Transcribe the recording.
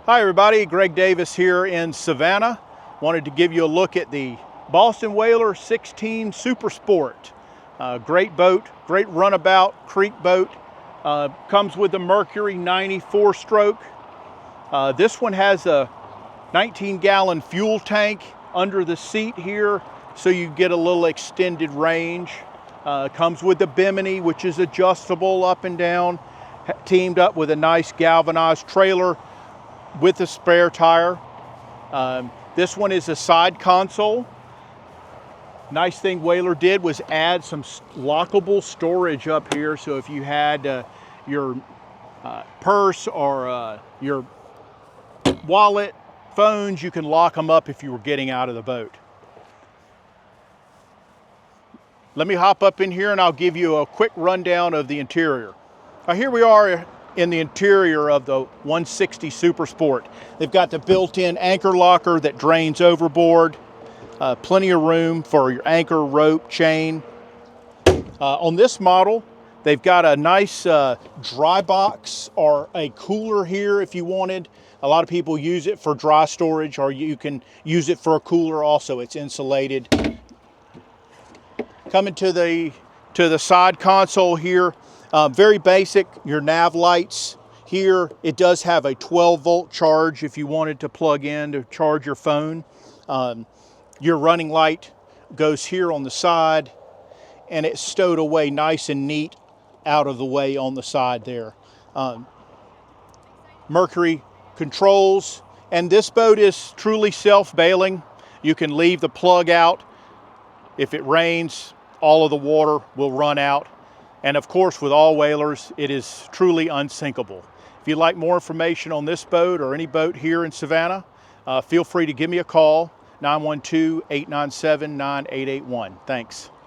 Hi everybody, Greg Davis here in Savannah. Wanted to give you a look at the Boston Whaler 16 Super Sport. Great boat, great runabout, creek boat. Comes with the Mercury 94 stroke. This one has a 19-gallon fuel tank under the seat here, so you get a little extended range. Comes with the bimini, which is adjustable up and down, teamed up with a nice galvanized trailer with a spare tire. This one is a side console. Nice thing Whaler did was add some lockable storage up here, so if you had your purse or your wallet, phones, you can lock them up if you were getting out of the boat. Let me hop up in here and I'll give you a quick rundown of the interior. Here we are in the interior of the 160 Super Sport. They've got the built-in anchor locker that drains overboard. Plenty of room for your anchor, rope, chain. On this model, they've got a nice dry box or a cooler here if you wanted. A lot of people use it for dry storage, or you can use it for a cooler also. It's insulated. Coming to the side console here, very basic, your nav lights here. It does have a 12-volt charge if you wanted to plug in to charge your phone. Your running light goes here on the side, and it's stowed away nice and neat out of the way on the side there. Mercury controls, and this boat is truly self-bailing. You can leave the plug out. If it rains, all of the water will run out. And of course, with all whalers, it is truly unsinkable. If you'd like more information on this boat or any boat here in Savannah, feel free to give me a call, 912-897-9881. Thanks.